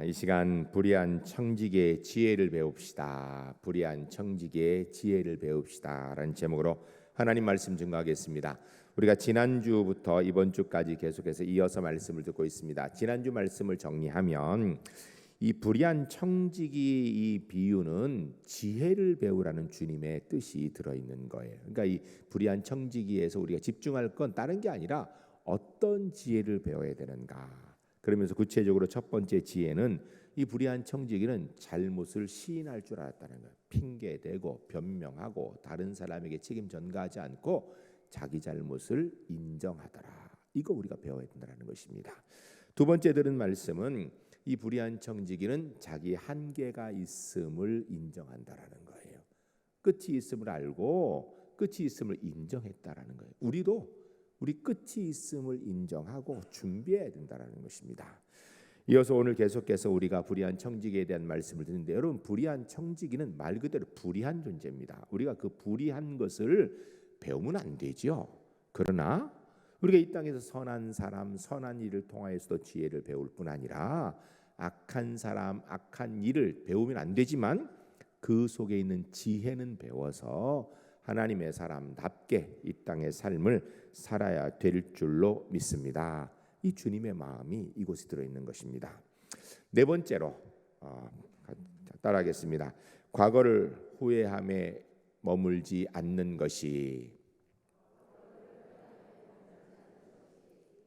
이 시간 불의한 청지기의 지혜를 배웁시다. 불의한 청지기의 지혜를 배웁시다라는 제목으로 하나님 말씀 증거하겠습니다. 우리가 지난주부터 이번 주까지 계속해서 이어서 말씀을 듣고 있습니다. 지난주 말씀을 정리하면 이 불의한 청지기 이 비유는 지혜를 배우라는 주님의 뜻이 들어있는 거예요. 그러니까 이 불의한 청지기에서 우리가 집중할 건 다른 게 아니라 어떤 지혜를 배워야 되는가. 그러면서 구체적으로 첫 번째 지혜는 이 불의한 청지기는 잘못을 시인할 줄 알았다는 거예요. 핑계대고 변명하고 다른 사람에게 책임 전가하지 않고 자기 잘못을 인정하더라. 이거 우리가 배워야 된다는 것입니다. 두 번째 들은 말씀은 이 불의한 청지기는 자기 한계가 있음을 인정한다라는 거예요. 끝이 있음을 알고 끝이 있음을 인정했다라는 거예요. 우리 끝이 있음을 인정하고 준비해야 된다는 것입니다. 이어서 오늘 계속해서 우리가 불의한 청지기에 대한 말씀을 듣는데, 여러분, 불의한 청지기는 말 그대로 불의한 존재입니다. 우리가 그 불의한 것을 배우면 안 되죠. 그러나 우리가 이 땅에서 선한 사람, 선한 일을 통하여서도 지혜를 배울 뿐 아니라 악한 사람, 악한 일을 배우면 안 되지만 그 속에 있는 지혜는 배워서 하나님의 사람답게 이 땅의 삶을 살아야 될 줄로 믿습니다. 이 주님의 마음이 이곳에 들어있는 것입니다. 네 번째로 따라하겠습니다. 과거를 후회함에 머물지 않는 것이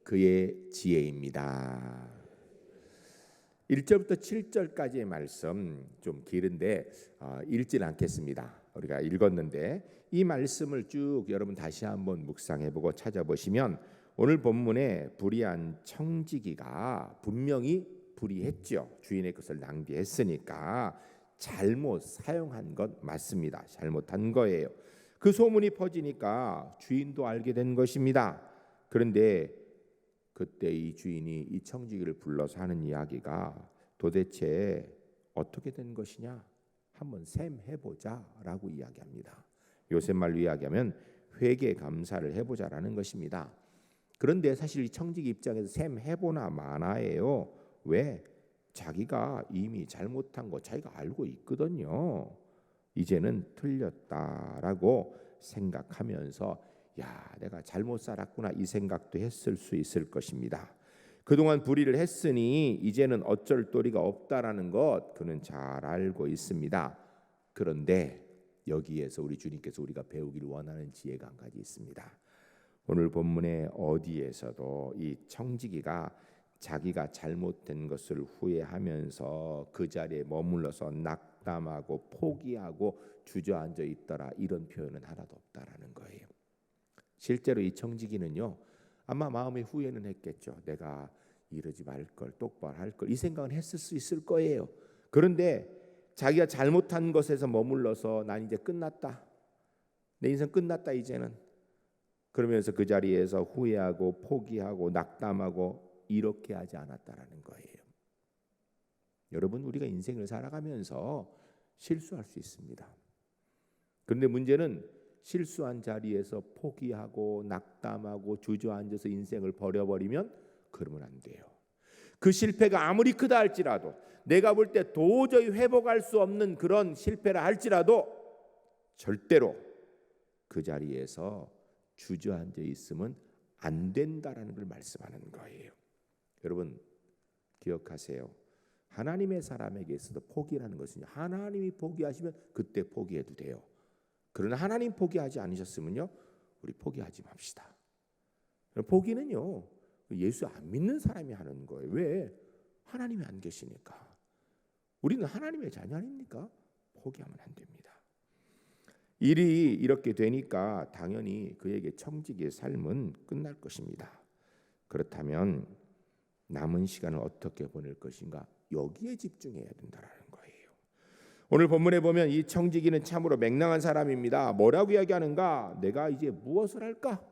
그의 지혜입니다. 1절부터 7절까지의 말씀 좀 길은데 읽진 않겠습니다. 우리가 읽었는데 이 말씀을 쭉 여러분 다시 한번 묵상해보고 찾아보시면 오늘 본문에 불의한 청지기가 분명히 불의했죠. 주인의 것을 낭비했으니까 잘못 사용한 것 맞습니다. 잘못한 거예요. 그 소문이 퍼지니까 주인도 알게 된 것입니다. 그런데 그때 이 주인이 이 청지기를 불러서 하는 이야기가 도대체 어떻게 된 것이냐, 한번 셈해보자라고 이야기합니다. 요새 말로 이야기하면 회개 감사를 해보자라는 것입니다. 그런데 사실 이 청지기 입장에서 셈해보나 마나예요. 왜? 자기가 이미 잘못한 거 자기가 알고 있거든요. 이제는 틀렸다라고 생각하면서 내가 잘못 살았구나 이 생각도 했을 수 있을 것입니다. 그동안 불의를 했으니 이제는 어쩔 도리가 없다라는 것 그는 잘 알고 있습니다. 그런데 여기에서 우리 주님께서 우리가 배우길 원하는 지혜가 한 가지 있습니다. 오늘 본문의 어디에서도 이 청지기가 자기가 잘못된 것을 후회하면서 그 자리에 머물러서 낙담하고 포기하고 주저앉아 있더라 이런 표현은 하나도 없다라는 거예요. 실제로 이 청지기는요, 아마 마음의 후회는 했겠죠. 내가 이러지 말걸, 똑바로 할걸, 이 생각은 했을 수 있을 거예요. 그런데 자기가 잘못한 것에서 머물러서 난 이제 끝났다, 내 인생 끝났다 이제는, 그러면서 그 자리에서 후회하고 포기하고 낙담하고 이렇게 하지 않았다라는 거예요. 여러분, 우리가 인생을 살아가면서 실수할 수 있습니다. 그런데 문제는 실수한 자리에서 포기하고 낙담하고 주저앉아서 인생을 버려버리면 그러면 안 돼요. 그 실패가 아무리 크다 할지라도, 내가 볼 때 도저히 회복할 수 없는 그런 실패라 할지라도 절대로 그 자리에서 주저앉아 있으면 안 된다라는 걸 말씀하는 거예요. 여러분 기억하세요. 하나님의 사람에게 있어도 포기라는 것은 하나님이 포기하시면 그때 포기해도 돼요. 그러나 하나님 포기하지 않으셨으면요, 우리 포기하지 맙시다. 포기는요, 예수 안 믿는 사람이 하는 거예요. 왜? 하나님이 안 계시니까. 우리는 하나님의 자녀 아닙니까? 포기하면 안 됩니다. 일이 이렇게 되니까 당연히 그에게 청지기의 삶은 끝날 것입니다. 그렇다면 남은 시간을 어떻게 보낼 것인가, 여기에 집중해야 된다는 거예요. 오늘 본문에 보면 이 청지기는 참으로 맹랑한 사람입니다. 뭐라고 이야기하는가? 내가 이제 무엇을 할까?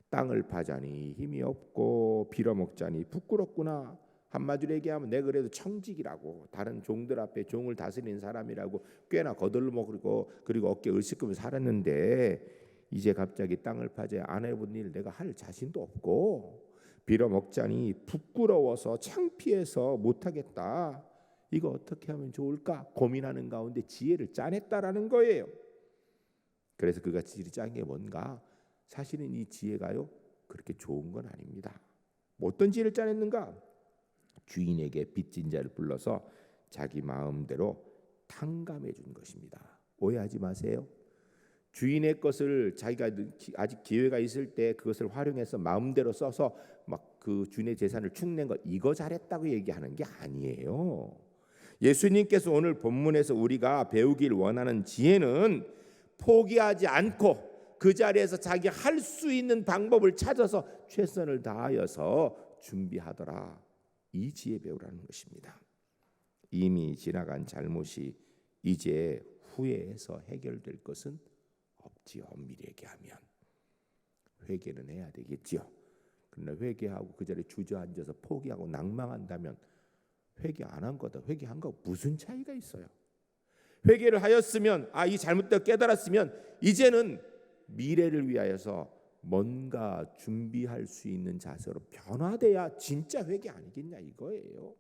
땅을 파자니 힘이 없고 빌어먹자니 부끄럽구나. 한마디로 얘기하면 내가 그래도 청지기라고, 다른 종들 앞에 종을 다스리는 사람이라고 꽤나 거들먹고 그리고 어깨 을씨끄며 살았는데 이제 갑자기 땅을 파자 안 해본 일 내가 할 자신도 없고 빌어먹자니 부끄러워서 창피해서 못하겠다. 이거 어떻게 하면 좋을까 고민하는 가운데 지혜를 짜냈다라는 거예요. 그래서 그가 지혜를 짠 게 뭔가? 사실은 이 지혜가요 그렇게 좋은 건 아닙니다. 어떤 지혜를 짜냈는가? 주인에게 빚진 자를 불러서 자기 마음대로 탕감해 준 것입니다. 오해하지 마세요. 주인의 것을 자기가 아직 기회가 있을 때 그것을 활용해서 마음대로 써서 막 그 주인의 재산을 축낸 것, 이거 잘했다고 얘기하는 게 아니에요. 예수님께서 오늘 본문에서 우리가 배우길 원하는 지혜는 포기하지 않고 그 자리에서 자기 할 수 있는 방법을 찾아서 최선을 다하여서 준비하더라. 이 지혜 배우라는 것입니다. 이미 지나간 잘못이 이제 후회해서 해결될 것은 없지요. 엄밀히 얘기하면 회개는 해야 되겠지요. 그러나 회개하고 그 자리에 주저앉아서 포기하고 낭망한다면 회개 안 한 거다 회개한 거 무슨 차이가 있어요? 회개를 하였으면 이 잘못되어 깨달았으면 이제는 미래를 위하여서 뭔가 준비할 수 있는 자세로 변화돼야 진짜 회개 아니겠냐 이거예요.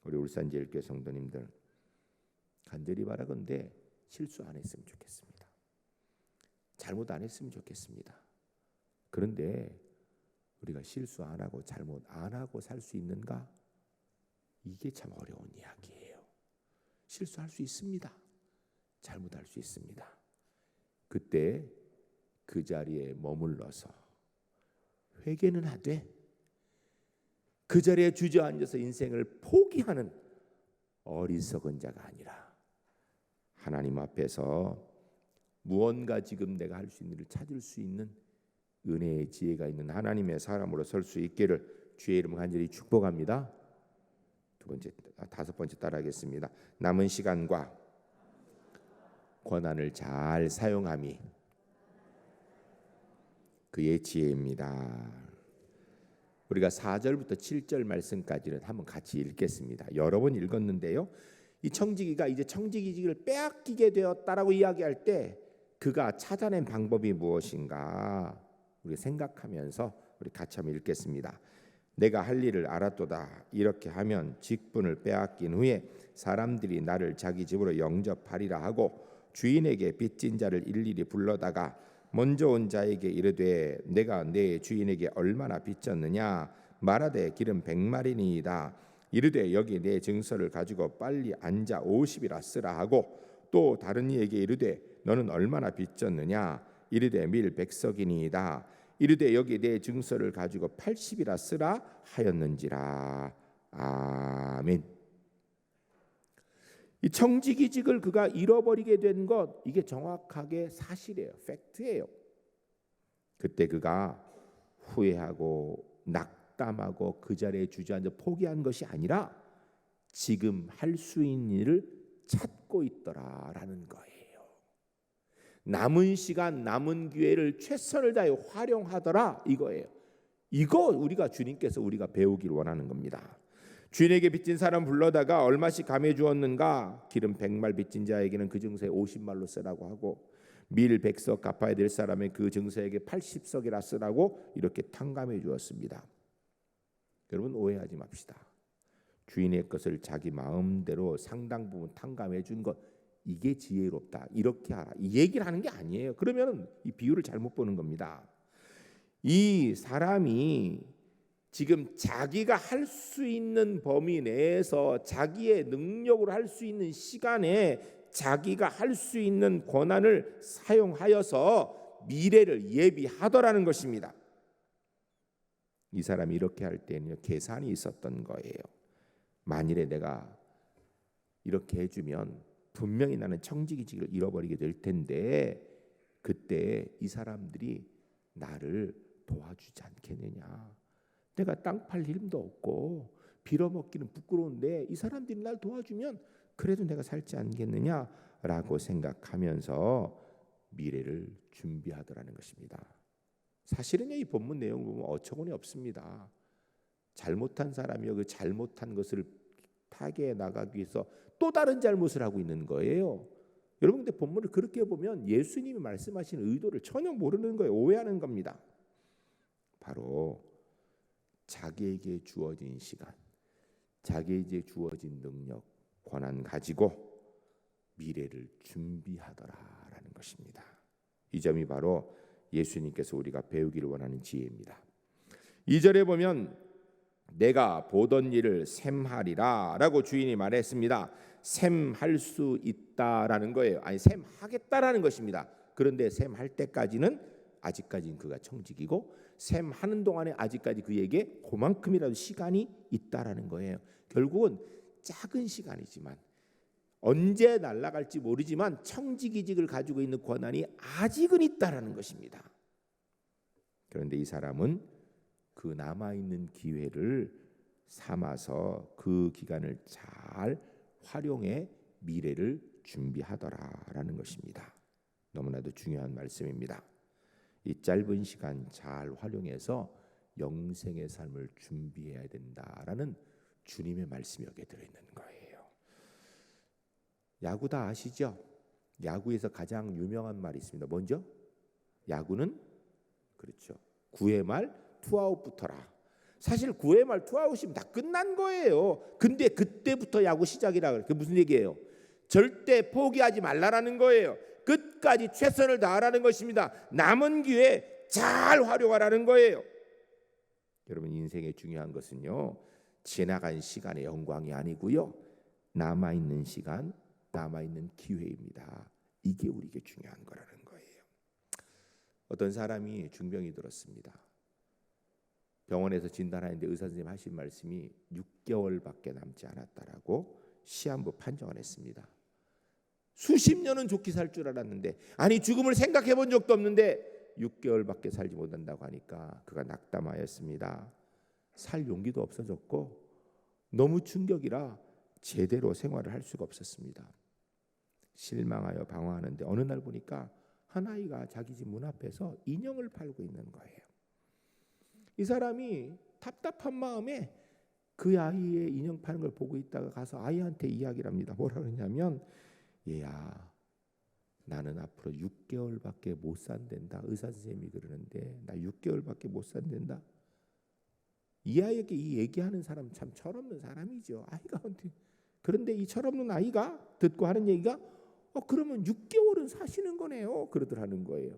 우리 울산제일교회 성도님들 간절히 바라건대 실수 안 했으면 좋겠습니다. 잘못 안 했으면 좋겠습니다. 그런데 우리가 실수 안 하고 잘못 안 하고 살 수 있는가? 이게 참 어려운 이야기예요. 실수할 수 있습니다. 잘못할 수 있습니다. 그때 그 자리에 머물러서 회개는 하되 그 자리에 주저앉아서 인생을 포기하는 어리석은 자가 아니라 하나님 앞에서 무언가 지금 내가 할 수 있는 일을 찾을 수 있는 은혜의 지혜가 있는 하나님의 사람으로 설 수 있기를 주의 이름으로 간절히 축복합니다. 다섯 번째 따라하겠습니다. 남은 시간과 권한을 잘 사용함이 그의 지혜입니다. 우리가 4절부터 7절 말씀까지는 한번 같이 읽겠습니다. 여러 번 읽었는데요. 이 청지기가 이제 청지기직을 빼앗기게 되었다라고 이야기할 때 그가 찾아낸 방법이 무엇인가 우리 생각하면서 우리 같이 한번 읽겠습니다. 내가 할 일을 알았도다. 이렇게 하면 직분을 빼앗긴 후에 사람들이 나를 자기 집으로 영접하리라 하고 주인에게 빚진 자를 일일이 불러다가 먼저 온 자에게 이르되 내가 내 주인에게 얼마나 빚졌느냐 말하되 기름 100마리니이다. 이르되 여기 내 증서를 가지고 빨리 앉아 50이라 쓰라 하고 또 다른 이에게 이르되 너는 얼마나 빚졌느냐 이르되 밀 100석이니이다. 이르되 여기 내 증서를 가지고 80이라 쓰라 하였는지라. 아멘. 이 청지기직을 그가 잃어버리게 된 것 이게 정확하게 사실이에요. 팩트예요. 그때 그가 후회하고 낙담하고 그 자리에 주저앉아 포기한 것이 아니라 지금 할 수 있는 일을 찾고 있더라라는 거예요. 남은 시간 남은 기회를 최선을 다해 활용하더라 이거예요. 이거 우리가 주님께서 우리가 배우길 원하는 겁니다. 주인에게 빚진 사람 불러다가 얼마씩 감해 주었는가? 기름 100말 빚진 자에게는 그 증서에 50말로 쓰라고 하고 밀 100석 갚아야 될 사람의 그 증서에게 80석이라 쓰라고 이렇게 탕감해 주었습니다. 여러분 오해하지 맙시다. 주인의 것을 자기 마음대로 상당 부분 탕감해 준 것 이게 지혜롭다. 이렇게 하라. 이 얘기를 하는 게 아니에요. 그러면 이 비유를 잘못 보는 겁니다. 이 사람이 지금 자기가 할 수 있는 범위 내에서 자기의 능력으로 할 수 있는 시간에 자기가 할 수 있는 권한을 사용하여서 미래를 예비하더라는 것입니다. 이 사람이 이렇게 할 때는 계산이 있었던 거예요. 만일에 내가 이렇게 해주면 분명히 나는 청지기직을 잃어버리게 될 텐데 그때 이 사람들이 나를 도와주지 않겠느냐. 내가 땅 팔 힘도 없고 빌어먹기는 부끄러운데 이 사람들이 날 도와주면 그래도 내가 살지 않겠느냐라고 생각하면서 미래를 준비하더라는 것입니다. 사실은 이 본문 내용을 보면 어처구니 없습니다. 잘못한 사람이요 그 잘못한 것을 타개해 나가기 위해서 또 다른 잘못을 하고 있는 거예요. 여러분 근데 본문을 그렇게 보면 예수님이 말씀하신 의도를 전혀 모르는 거예요. 오해하는 겁니다. 바로 자기에게 주어진 시간, 자기에게 주어진 능력, 권한 가지고 미래를 준비하더라라는 것입니다. 이 점이 바로 예수님께서 우리가 배우기를 원하는 지혜입니다. 2절에 보면 내가 보던 일을 셈하리라 라고 주인이 말했습니다. 셈할 수 있다라는 거예요. 아니 셈하겠다라는 것입니다. 그런데 셈할 때까지는 아직까지는 그가 청직이고 셈하는 동안에 아직까지 그에게 그만큼이라도 시간이 있다라는 거예요. 결국은 작은 시간이지만 언제 날아갈지 모르지만 청지기직을 가지고 있는 권한이 아직은 있다라는 것입니다. 그런데 이 사람은 그 남아있는 기회를 삼아서 그 기간을 잘 활용해 미래를 준비하더라라는 것입니다. 너무나도 중요한 말씀입니다. 이 짧은 시간 잘 활용해서 영생의 삶을 준비해야 된다라는 주님의 말씀이 여기에 들어있는 거예요. 야구 다 아시죠? 야구에서 가장 유명한 말이 있습니다. 먼저 야구는 그렇죠. 9회 말 투아웃부터라. 사실 9회 말 투아웃이면 다 끝난 거예요. 근데 그때부터 야구 시작이라 그래. 그게 무슨 얘기예요? 절대 포기하지 말라라는 거예요. 끝까지 최선을 다하라는 것입니다. 남은 기회 잘 활용하라는 거예요. 여러분 인생의 중요한 것은요. 지나간 시간의 영광이 아니고요. 남아있는 시간, 남아있는 기회입니다. 이게 우리에게 중요한 거라는 거예요. 어떤 사람이 중병이 들었습니다. 병원에서 진단하는데 의사 선생님 하신 말씀이 6개월밖에 남지 않았다라고 시한부 판정을 했습니다. 수십 년은 좋게 살 줄 알았는데 아니 죽음을 생각해 본 적도 없는데 6개월밖에 살지 못한다고 하니까 그가 낙담하였습니다. 살 용기도 없어졌고 너무 충격이라 제대로 생활을 할 수가 없었습니다. 실망하여 방황하는데 어느 날 보니까 한 아이가 자기 집 문 앞에서 인형을 팔고 있는 거예요. 이 사람이 답답한 마음에 그 아이의 인형 파는 걸 보고 있다가 가서 아이한테 이야기를 합니다. 뭐라 그러냐면 얘야 나는 앞으로 6개월밖에 못 산댄다. 의사 선생님이 그러는데 나 6개월밖에 못 산댄다. 이 아이에게 이 얘기하는 사람 참 철없는 사람이죠. 아이가 그런데 이 철없는 아이가 듣고 하는 얘기가 그러면 6개월은 사시는 거네요. 그러더라는 거예요.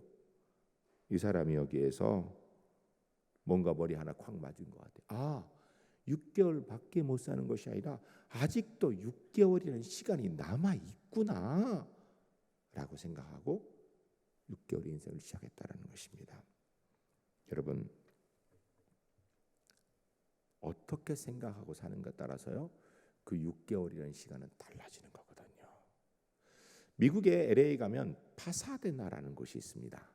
이 사람이 여기에서 뭔가 머리 하나 콱 맞은 것 같아요. 6개월밖에 못 사는 것이 아니라 아직도 6개월이라는 시간이 남아 있구나 라고 생각하고 6개월의 인생을 시작했다는 것입니다. 여러분 어떻게 생각하고 사는 것 따라서요 그 6개월이라는 시간은 달라지는 거거든요. 미국의 LA 가면 파사데나라는 곳이 있습니다.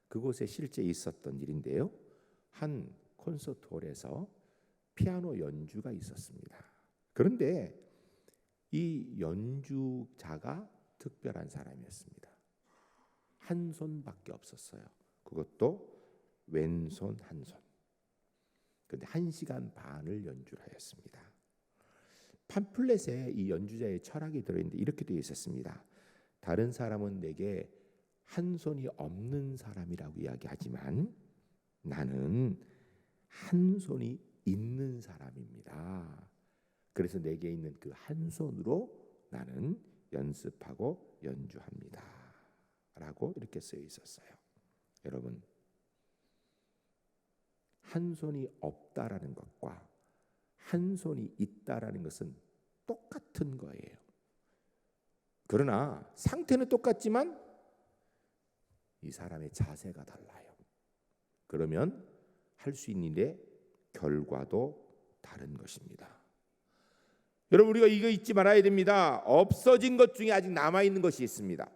그곳에 실제 있었던 일인데요. 한 콘서트홀에서 피아노 연주가 있었습니다. 그런데 이 연주자가 특별한 사람이었습니다. 한 손밖에 없었어요. 그것도 왼손 한 손. 그런데 1시간 반을 연주를 하였습니다. 팜플렛에 이 연주자의 철학이 들어있는데 이렇게 되어 있었습니다. 다른 사람은 내게 한 손이 없는 사람이라고 이야기하지만 나는 한 손이 있는 사람입니다. 그래서 내게 있는 그 한 손으로 나는 연습하고 연주합니다. 라고 이렇게 쓰여 있었어요. 여러분 한 손이 없다라는 것과 한 손이 있다라는 것은 똑같은 거예요. 그러나 상태는 똑같지만 이 사람의 자세가 달라요. 그러면 할 수 있는 일의 결과도 다른 것입니다. 여러분 우리가 이거 잊지 말아야 됩니다. 없어진 것 중에 아직 남아있는 것이 있습니다.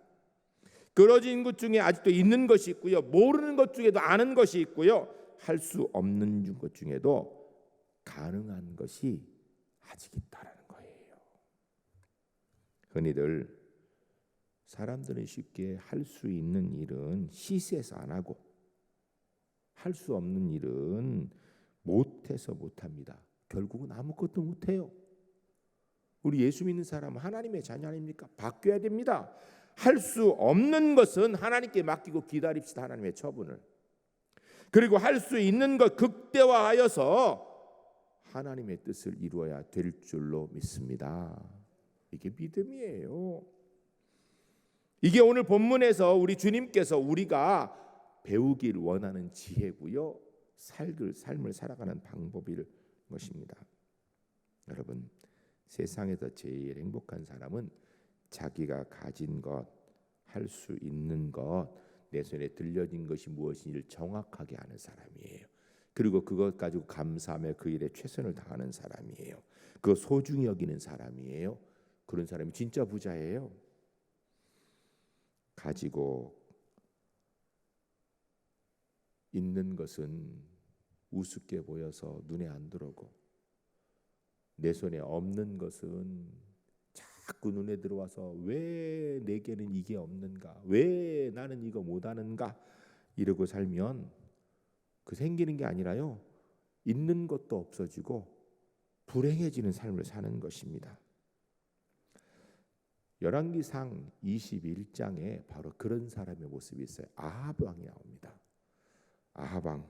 그러진 것 중에 아직도 있는 것이 있고요. 모르는 것 중에도 아는 것이 있고요. 할 수 없는 것 중에도 가능한 것이 아직 있다라는 거예요. 흔히들 사람들은 쉽게 할 수 있는 일은 시세에서 안 하고 할 수 없는 일은 못해서 못합니다. 결국은 아무것도 못해요. 우리 예수 믿는 사람은 하나님의 자녀 아닙니까? 바뀌어야 됩니다. 할 수 없는 것은 하나님께 맡기고 기다립시다. 하나님의 처분을. 그리고 할 수 있는 것 극대화하여서 하나님의 뜻을 이루어야 될 줄로 믿습니다. 이게 믿음이에요. 이게 오늘 본문에서 우리 주님께서 우리가 배우길 원하는 지혜고요, 삶을 살아가는 방법일 것입니다. 여러분, 세상에서 제일 행복한 사람은 자기가 가진 것, 할 수 있는 것, 내 손에 들려진 것이 무엇인지를 정확하게 아는 사람이에요. 그리고 그것 가지고 감사하며 그 일에 최선을 다하는 사람이에요. 그거 소중히 여기는 사람이에요. 그런 사람이 진짜 부자예요. 가지고 있는 것은 우습게 보여서 눈에 안 들어오고, 내 손에 없는 것은 자꾸 눈에 들어와서 왜 내게는 이게 없는가, 왜 나는 이거 못하는가 이러고 살면 그 생기는 게 아니라요, 있는 것도 없어지고 불행해지는 삶을 사는 것입니다. 열왕기상 21장에 바로 그런 사람의 모습이 있어요. 아합 왕이 나옵니다. 아합 왕,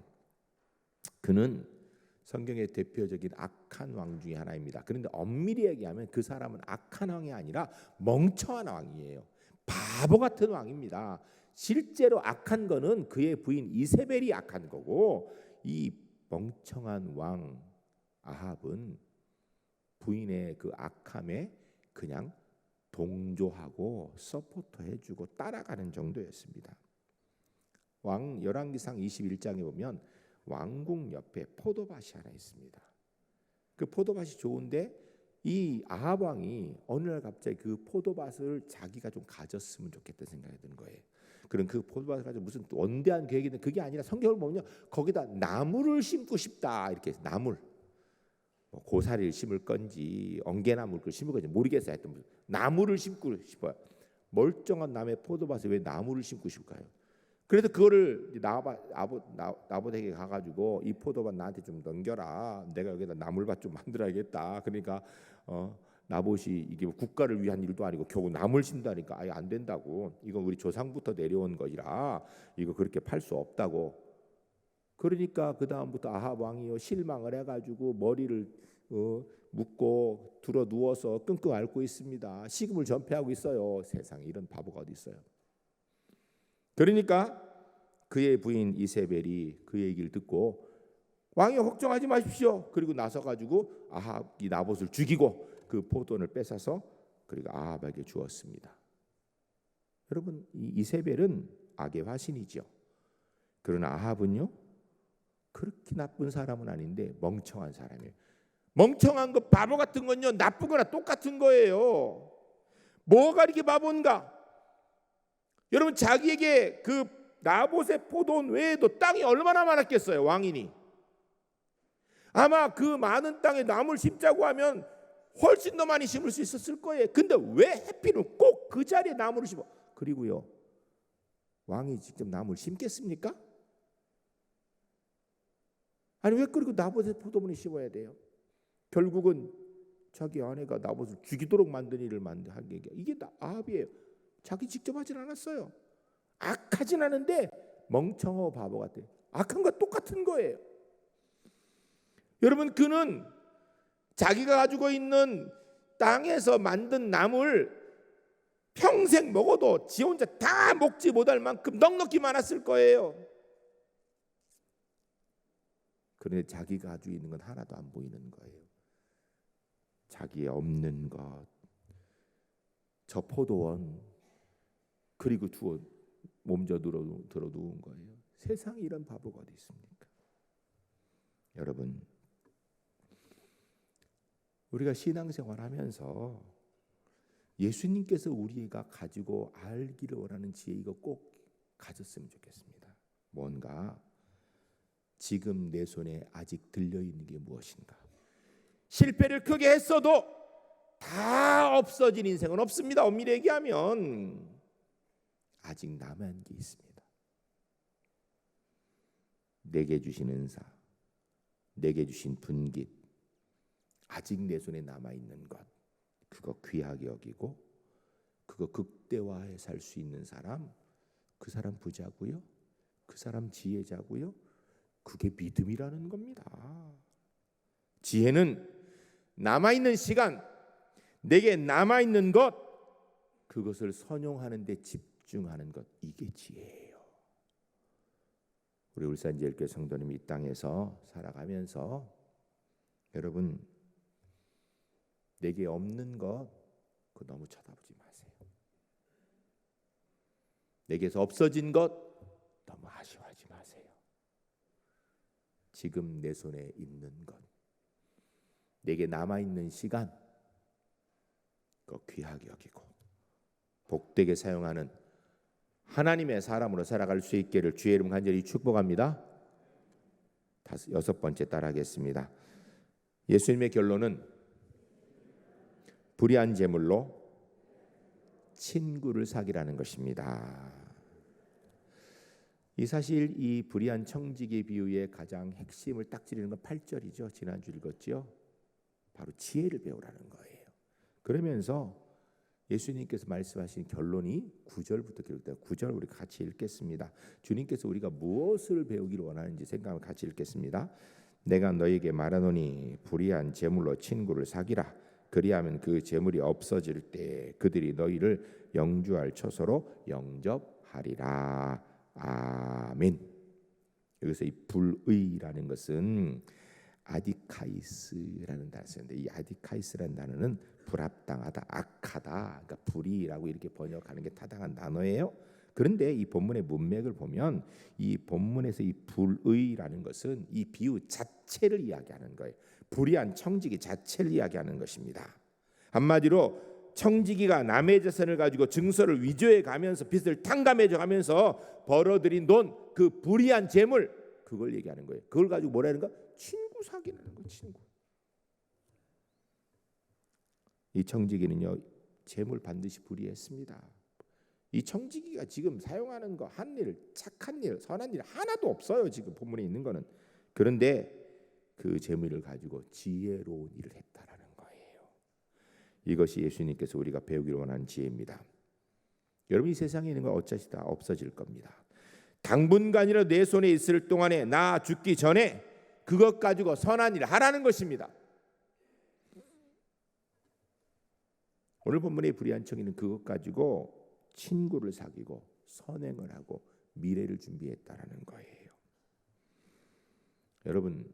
그는 성경의 대표적인 악한 왕 중에 하나입니다. 그런데 엄밀히 얘기하면 그 사람은 악한 왕이 아니라 멍청한 왕이에요. 바보 같은 왕입니다. 실제로 악한 거는 그의 부인 이세벨이 악한 거고, 이 멍청한 왕 아합은 부인의 그 악함에 그냥 동조하고 서포터해주고 따라가는 정도였습니다. 열왕기상 21장에 보면 왕궁 옆에 포도밭이 하나 있습니다. 그 포도밭이 좋은데 이 아합 왕이 어느 날 갑자기 그 포도밭을 자기가 좀 가졌으면 좋겠다는 생각이 든 거예요. 그럼 그 포도밭을 가지고 무슨 원대한 계획인데 그게 아니라 성경을 보면 거기다 나무를 심고 싶다 이렇게 해서 나물, 뭐 고사리를 심을 건지 엉개나무를 심을 건지 모르겠어요. 하여튼 나무를 심고 싶어요. 멀쩡한 남의 포도밭에 왜 나무를 심고 싶을까요? 그래서 그거를 나봇에게 가가지고 이 포도밭 나한테 좀 넘겨라. 내가 여기다 나물밭 좀 만들어야겠다. 그러니까 나봇이 이게 국가를 위한 일도 아니고 겨우 나물 심다니까 아예 안 된다고. 이건 우리 조상부터 내려온 것이라 이거 그렇게 팔 수 없다고. 그러니까 그 다음부터 아합 왕이요 실망을 해가지고 머리를 묶고 들어 누워서 끙끙 앓고 있습니다. 식음을 전폐하고 있어요. 세상에 이런 바보가 어디 있어요? 그러니까 그의 부인 이세벨이 그 얘기를 듣고 왕이 걱정하지 마십시오. 그리고 나서 가지고 아합이 나봇을 죽이고 그 포도원을 뺏어서 그리고 아합에게 주었습니다. 여러분, 이 이세벨은 악의 화신이죠. 그러나 아합은요 그렇게 나쁜 사람은 아닌데 멍청한 사람이에요. 멍청한 거 바보 같은 건요 나쁘거나 똑같은 거예요. 뭐가 이렇게 바본가? 여러분, 자기에게 그 나봇의 포도원 외에도 땅이 얼마나 많았겠어요. 왕이니 아마 그 많은 땅에 나무를 심자고 하면 훨씬 더 많이 심을 수 있었을 거예요. 근데 왜 해필은 꼭 그 자리에 나무를 심어? 그리고요 왕이 직접 나무를 심겠습니까? 아니 왜 그리고 나봇의 포도원을 심어야 돼요? 결국은 자기 아내가 나봇을 죽이도록 만든 일을 한 게 이게 아합이에요. 자기 직접 하진 않았어요. 악하진 않은데 멍청하고 바보 같아요. 악한 거 똑같은 거예요. 여러분, 그는 자기가 가지고 있는 땅에서 만든 나물 평생 먹어도 지 혼자 다 먹지 못할 만큼 넉넉히 많았을 거예요. 그런데 자기가 가지고 있는 건 하나도 안 보이는 거예요. 자기의 없는 것, 저 포도원, 그리고 몸져 들어 누운 거예요. 세상에 이런 바보가 어디 있습니까? 여러분, 우리가 신앙생활하면서 예수님께서 우리가 가지고 알기를 원하는 지혜 이거 꼭 가졌으면 좋겠습니다. 뭔가 지금 내 손에 아직 들려있는 게 무엇인가? 실패를 크게 했어도 다 없어진 인생은 없습니다. 엄밀히 얘기하면 아직 남은 게 있습니다. 내게 주신 은사, 내게 주신 분깃, 아직 내 손에 남아있는 것, 그거 귀하게 여기고 그거 극대화해 살 수 있는 사람, 그 사람 부자고요, 그 사람 지혜자고요. 그게 믿음이라는 겁니다. 지혜는 남아있는 시간, 내게 남아있는 것, 그것을 선용하는 데 집중하는 것, 이게 지혜예요. 우리 울산제일교회 성도님이 이 땅에서 살아가면서 여러분, 내게 없는 것 그거 너무 쳐다보지 마세요. 내게서 없어진 것 너무 아쉬워하지 마세요. 지금 내 손에 있는 것, 내게 남아있는 시간, 그거 귀하게 여기고 복되게 사용하는 하나님의 사람으로 살아갈 수 있기를 주의 이름 간절히 축복합니다. 여섯 번째 따라하겠습니다. 예수님의 결론은 불의한 재물로 친구를 사기라는 것입니다. 이 사실 이 불의한 청지기 비유의 가장 핵심을 딱 찌르는 건 8절이죠. 지난주 읽었죠. 바로 지혜를 배우라는 거예요. 그러면서 예수님께서 말씀하신 결론이 9절부터 기록돼요. 9절 우리 같이 읽겠습니다. 주님께서 우리가 무엇을 배우기를 원하는지 생각을 같이 읽겠습니다. 내가 너에게 말하노니 불의한 재물로 친구를 사기라. 그리하면 그 재물이 없어질 때 그들이 너희를 영주할 처소로 영접하리라. 아멘. 여기서 이 불의라는 것은 아디카이스라는 단어가 있는데, 이 아디카이스라는 단어는 불합당하다, 악하다, 그러니까 불의라고 이렇게 번역하는 게 타당한 단어예요. 그런데 이 본문의 문맥을 보면 이 본문에서 이 불의라는 것은 이 비유 자체를 이야기하는 거예요. 불의한 청지기 자체를 이야기하는 것입니다. 한마디로 청지기가 남의 재산을 가지고 증서를 위조해 가면서 빚을 탕감해져 가면서 벌어들인 돈, 그 불의한 재물, 그걸 얘기하는 거예요. 그걸 가지고 뭐라는 거? 친구 사귀라는 거예요. 친구. 이 청지기는요, 재물 반드시 불의했습니다. 이 청지기가 지금 사용하는 거 한 일, 착한 일, 선한 일 하나도 없어요. 지금 본문에 있는 거는. 그런데 그 재물을 가지고 지혜로운 일을 했다라는 거예요. 이것이 예수님께서 우리가 배우기를 원하는 지혜입니다. 여러분, 이 세상에 있는 건 어차피 다 없어질 겁니다. 당분간이라도 내 손에 있을 동안에 나 죽기 전에 그것 가지고 선한 일을 하라는 것입니다. 오늘 본문의 불의한 청이는 그것 가지고 친구를 사귀고 선행을 하고 미래를 준비했다라는 거예요. 여러분,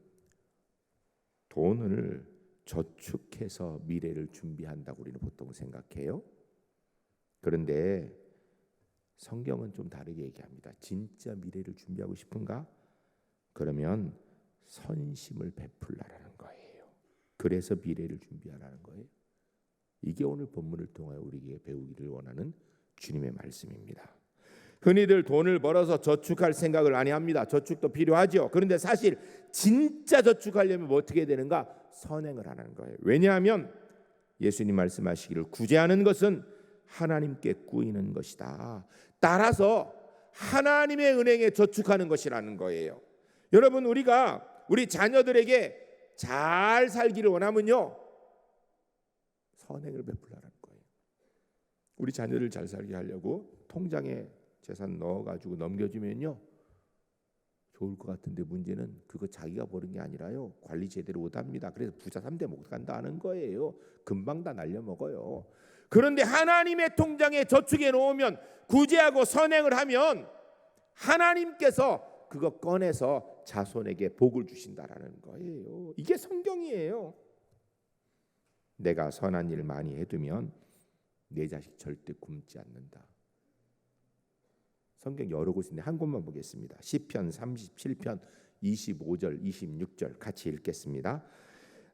돈을 저축해서 미래를 준비한다고 우리는 보통 생각해요. 그런데 성경은 좀 다르게 얘기합니다. 진짜 미래를 준비하고 싶은가? 그러면 선심을 베풀라라는 거예요. 그래서 미래를 준비하라는 거예요. 이게 오늘 본문을 통하여 우리에게 배우기를 원하는 주님의 말씀입니다. 흔히들 돈을 벌어서 저축할 생각을 많이 합니다. 저축도 필요하죠. 그런데 사실 진짜 저축하려면 뭐 어떻게 되는가? 선행을 하는 거예요. 왜냐하면 예수님 말씀하시기를 구제하는 것은 하나님께 꾸이는 것이다. 따라서 하나님의 은행에 저축하는 것이라는 거예요. 여러분, 우리가 우리 자녀들에게 잘 살기를 원하면요, 선행을 베풀라는 거예요. 우리 자녀들 잘 살게 하려고 통장에 재산 넣어가지고 넘겨주면요, 좋을 것 같은데 문제는 그거 자기가 버는 게 아니라요, 관리 제대로 못합니다. 그래서 부자 3대 못 간다는 거예요. 금방 다 날려먹어요. 그런데 하나님의 통장에 저축해 놓으면, 구제하고 선행을 하면 하나님께서 그거 꺼내서 자손에게 복을 주신다라는 거예요. 이게 성경이에요. 내가 선한 일을 많이 해두면 내 자식 절대 굶지 않는다. 성경 여러 곳인데 한 곳만 보겠습니다. 시편 37편 25절 26절 같이 읽겠습니다.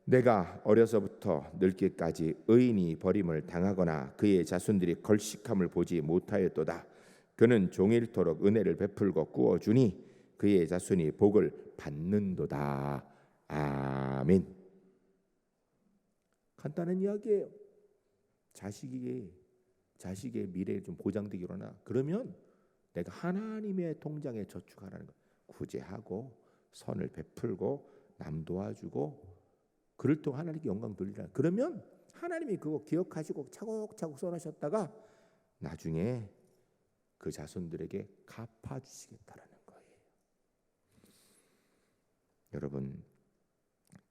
내가 어려서부터 늙기까지 의인이 버림을 당하거나 그의 자손들이 걸식함을 보지 못하였도다. 그는 종일토록 은혜를 베풀고 꾸어주니 그의 자손이 복을 받는도다. 아멘. 간단한 이야기예요. 자식의 미래에 좀 보장되기로 하나, 그러면 내가 하나님의 통장에 저축하라는 거, 구제하고 선을 베풀고 남 도와주고 그를 통해 하나님께 영광 돌리라. 그러면 하나님이 그거 기억하시고 차곡차곡 써놓으셨다가 나중에 그 자손들에게 갚아주시겠다라는 거예요. 여러분,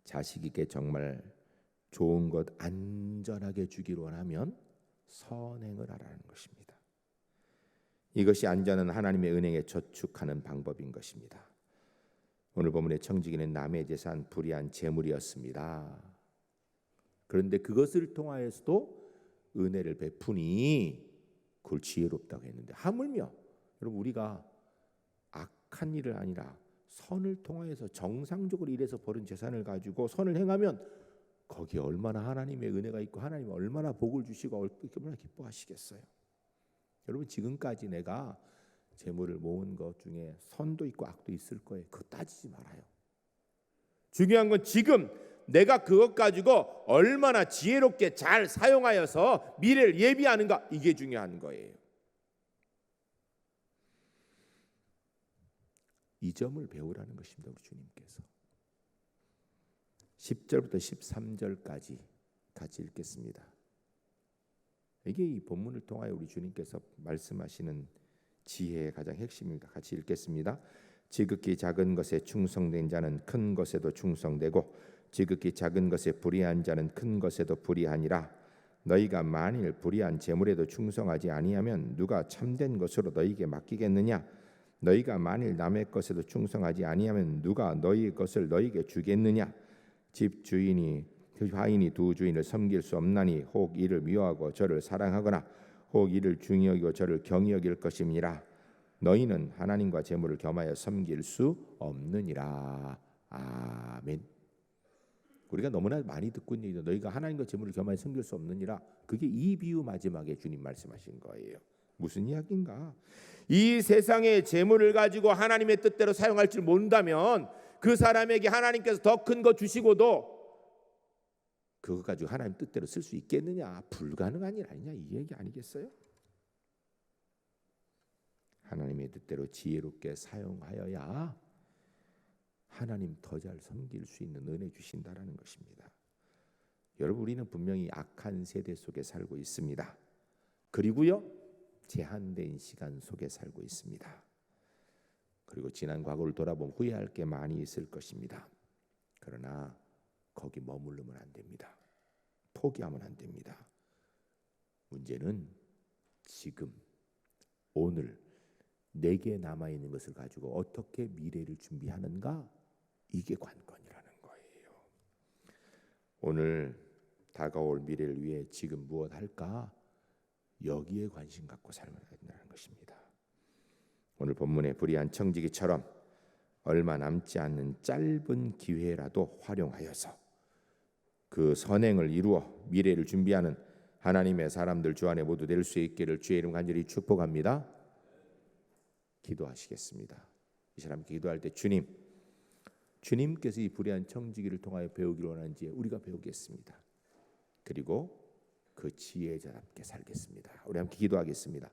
자식에게 정말 좋은 것 안전하게 주기로 원하면 선행을 하라는 것입니다. 이것이 안전한 하나님의 은행에 저축하는 방법인 것입니다. 오늘 본문의 청지기는 남의 재산 불의한 재물이었습니다. 그런데 그것을 통하여서도 은혜를 베푸니 그걸 지혜롭다고 했는데, 하물며 여러분 우리가 악한 일을 아니라 선을 통하여서 정상적으로 일해서 벌은 재산을 가지고 선을 행하면 거기에 얼마나 하나님의 은혜가 있고 하나님이 얼마나 복을 주시고 얼마나 기뻐하시겠어요. 여러분 지금까지 내가 재물을 모은 것 중에 선도 있고 악도 있을 거예요. 그거 따지지 말아요. 중요한 건 지금 내가 그것 가지고 얼마나 지혜롭게 잘 사용하여서 미래를 예비하는가, 이게 중요한 거예요. 이 점을 배우라는 것입니다. 우리 주님께서 10절부터 13절까지 같이 읽겠습니다. 이게 이 본문을 통하여 우리 주님께서 말씀하시는 지혜의 가장 핵심입니다. 같이 읽겠습니다. 지극히 작은 것에 충성된 자는 큰 것에도 충성되고 지극히 작은 것에 불의한 자는 큰 것에도 불의하니라. 너희가 만일 불의한 재물에도 충성하지 아니하면 누가 참된 것으로 너희에게 맡기겠느냐? 너희가 만일 남의 것에도 충성하지 아니하면 누가 너희 것을 너희에게 주겠느냐? 집 주인이 화인이 두 주인을 섬길 수 없나니 혹 이를 미워하고 저를 사랑하거나 혹 이를 중히 여기고 저를 경히 여길 것임이니라. 너희는 하나님과 재물을 겸하여 섬길 수 없느니라. 아멘. 우리가 너무나 많이 듣고 있는 얘기죠. 너희가 하나님과 재물을 겸하여 섬길 수 없느니라. 그게 이 비유 마지막에 주님 말씀하신 거예요. 무슨 이야기인가? 이 세상의 재물을 가지고 하나님의 뜻대로 사용할 줄 모른다면 그 사람에게 하나님께서 더 큰 거 주시고도 그거 가지고 하나님 뜻대로 쓸 수 있겠느냐? 불가능한 일 아니냐? 이 얘기 아니겠어요? 하나님의 뜻대로 지혜롭게 사용하여야 하나님 더 잘 섬길 수 있는 은혜 주신다라는 것입니다. 여러분 우리는 분명히 악한 세대 속에 살고 있습니다. 그리고요 제한된 시간 속에 살고 있습니다. 그리고 지난 과거를 돌아보면 후회할 게 많이 있을 것입니다. 그러나 거기 머무르면 안 됩니다. 포기하면 안 됩니다. 문제는 지금 오늘 내게 남아있는 것을 가지고 어떻게 미래를 준비하는가, 이게 관건이라는 거예요. 오늘 다가올 미래를 위해 지금 무엇 할까, 여기에 관심 갖고 살아야 된다는 것입니다. 오늘 본문의 불의한 청지기처럼 얼마 남지 않는 짧은 기회라도 활용하여서 그 선행을 이루어 미래를 준비하는 하나님의 사람들 주 안에 모두 될 수 있기를 주의 이름 간절히 축복합니다. 기도하시겠습니다. 이 사람 기도할 때 주님께서 이 불의한 청지기를 통하여 배우기를 원하는지 우리가 배우겠습니다. 그리고 그 지혜자답게 살겠습니다. 우리 함께 기도하겠습니다.